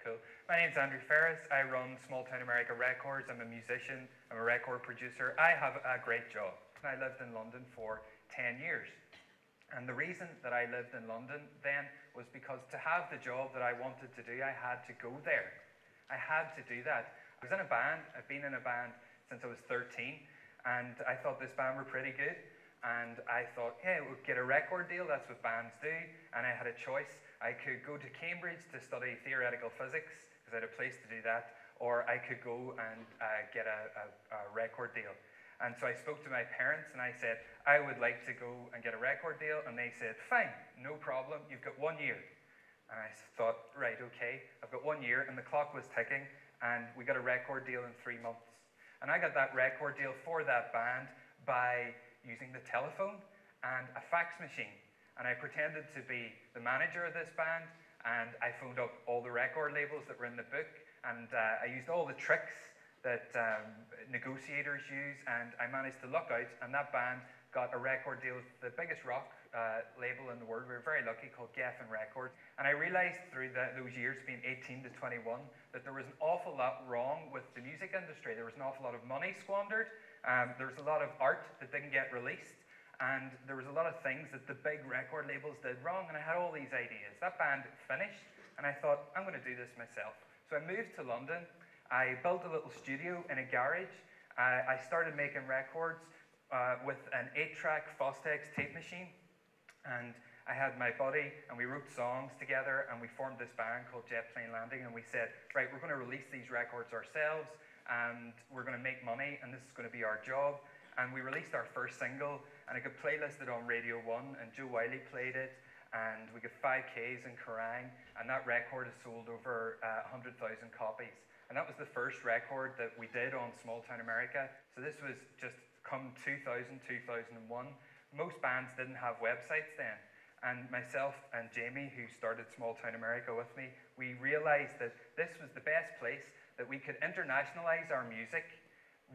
cool. My name's Andrew Ferris. I run Small Town America Records. I'm a musician. I'm a record producer. I have a great job. I lived in London for 10 years. And the reason that I lived in London then was because to have the job that I wanted to do, I had to go there. I had to do that. I was in a band. I've been in a band since I was 13. And I thought this band were pretty good. And I thought, hey, we'll get a record deal. That's what bands do. And I had a choice. I could go to Cambridge to study theoretical physics, because I had a place to do that, or I could go and get a record deal. And so I spoke to my parents and I said, I would like to go and get a record deal. And they said, fine, no problem. You've got 1 year. And I thought, right, okay, I've got 1 year. And the clock was ticking. And we got a record deal in 3 months. And I got that record deal for that band by using the telephone and a fax machine. And I pretended to be the manager of this band, and I phoned up all the record labels that were in the book, and I used all the tricks that negotiators use, and I managed to luck out, and that band got a record deal with the biggest rock label in the world. We were very lucky, called Geffen Records. And I realized through those years, being 18 to 21, that there was an awful lot wrong with the music industry. There was an awful lot of money squandered. There was a lot of art that didn't get released, and there was a lot of things that the big record labels did wrong, and I had all these ideas. That band finished, and I thought, I'm going to do this myself. So I moved to London. I built a little studio in a garage. I started making records with an 8-track Fostex tape machine, and I had my buddy, and we wrote songs together, and we formed this band called Jet Plane Landing, and we said, right, we're going to release these records ourselves, and we're going to make money, and this is going to be our job. And we released our first single, and it got playlisted on Radio 1, and Joe Wiley played it, and we got 5Ks in Kerrang, and that record has sold over 100,000 copies. And that was the first record that we did on Small Town America. So this was just come 2000, 2001. Most bands didn't have websites then. And myself and Jamie, who started Small Town America with me, we realized that this was the best place that we could internationalize our music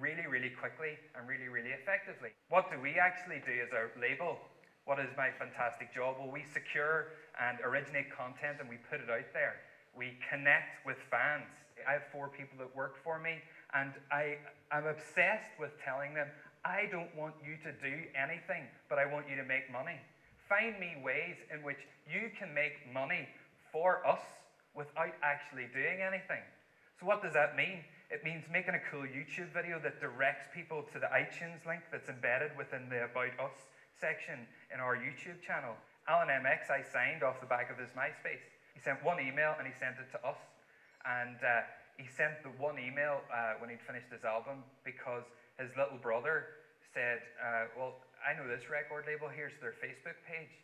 really, really quickly and really, really effectively. What do we actually do as a label? What is my fantastic job? Well, we secure and originate content and we put it out there. We connect with fans. I have 4 people that work for me, and I'm obsessed with telling them, I don't want you to do anything, but I want you to make money. Find me ways in which you can make money for us without actually doing anything. So what does that mean? It means making a cool YouTube video that directs people to the iTunes link that's embedded within the About Us section in our YouTube channel. Alan MX, I signed off the back of his MySpace. He sent 1 email and he sent it to us. And he sent the 1 email when he'd finished his album because his little brother said, well, I know this record label, here's their Facebook page.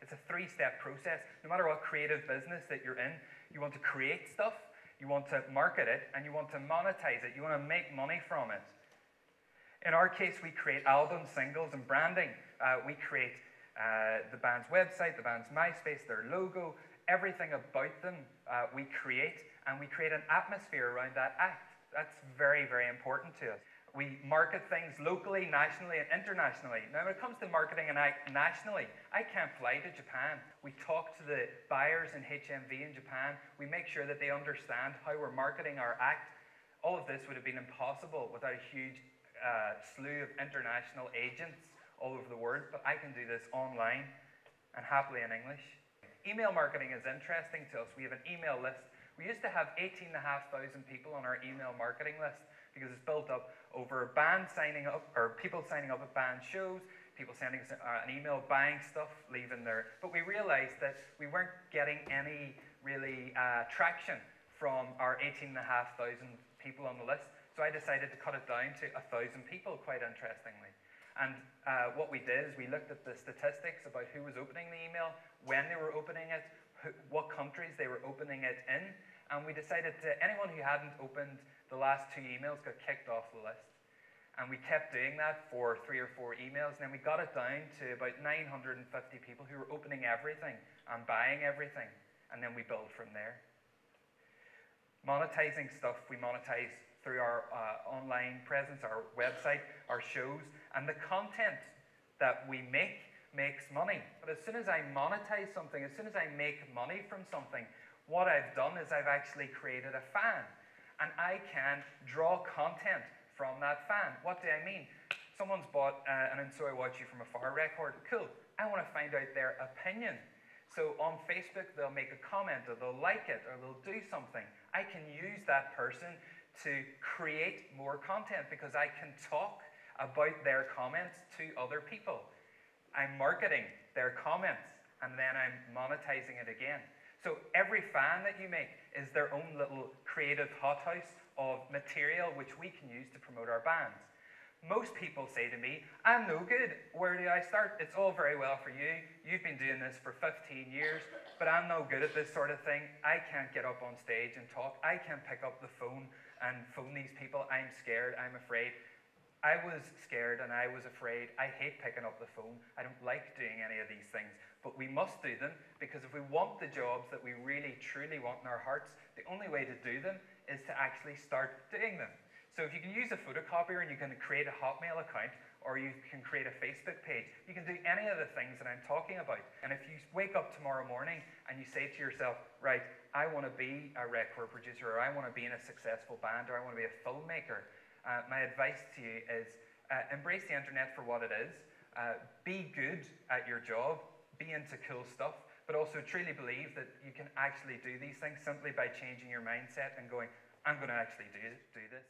It's a 3-step process. No matter what creative business that you're in, you want to create stuff, you want to market it, and you want to monetize it. You want to make money from it. In our case, we create albums, singles, and branding. We create the band's website, the band's MySpace, their logo, everything about them we create, and we create an atmosphere around that act. That's very, very important to us. We market things locally, nationally, and internationally. Now, when it comes to marketing an act nationally, I can't fly to Japan. We talk to the buyers in HMV in Japan. We make sure that they understand how we're marketing our act. All of this would have been impossible without a huge slew of international agents all over the world, but I can do this online and happily in English. Email marketing is interesting to us. We have an email list. We used to have 18,500 people on our email marketing list because it's built up over bands signing up, or people signing up at band shows, people sending us an email, buying stuff, leaving there. But we realized that we weren't getting any really traction from our 18,500 people on the list. So I decided to cut it down to 1,000 people, quite interestingly. And what we did is we looked at the statistics about who was opening the email, when they were opening it, what countries they were opening it in, and we decided that anyone who hadn't opened the last 2 emails got kicked off the list. And we kept doing that for 3 or 4 emails, and then we got it down to about 950 people who were opening everything and buying everything, and then we build from there. Monetizing stuff, we monetize through our online presence, our website, our shows, and the content that we make makes money. But as soon as I monetize something, as soon as I make money from something, What I've done is I've actually created a fan, and I can draw content from that fan. What do I mean? Someone's bought an And So I Watch You From Afar record. Cool. I want to find out their opinion. So on Facebook, they'll make a comment, or they'll like it, or they'll do something. I can use that person to create more content because I can talk about their comments to other people. I'm marketing their comments, and then I'm monetizing it again. So every fan that you make is their own little creative hothouse of material which we can use to promote our bands. Most people say to me, I'm no good, where do I start? It's all very well for you, you've been doing this for 15 years, but I'm no good at this sort of thing. I can't get up on stage and talk. I can't pick up the phone and phone these people. I'm scared, I'm afraid. I was scared and I was afraid. I hate picking up the phone. I don't like doing any of these things. But we must do them, because if we want the jobs that we really, truly want in our hearts, the only way to do them is to actually start doing them. So if you can use a photocopier and you can create a Hotmail account, or you can create a Facebook page, you can do any of the things that I'm talking about. And if you wake up tomorrow morning and you say to yourself, right, I want to be a record producer, or I want to be in a successful band, or I want to be a filmmaker, my advice to you is embrace the internet for what it is, be good at your job, be into cool stuff, but also truly believe that you can actually do these things simply by changing your mindset and going, I'm going to actually do this.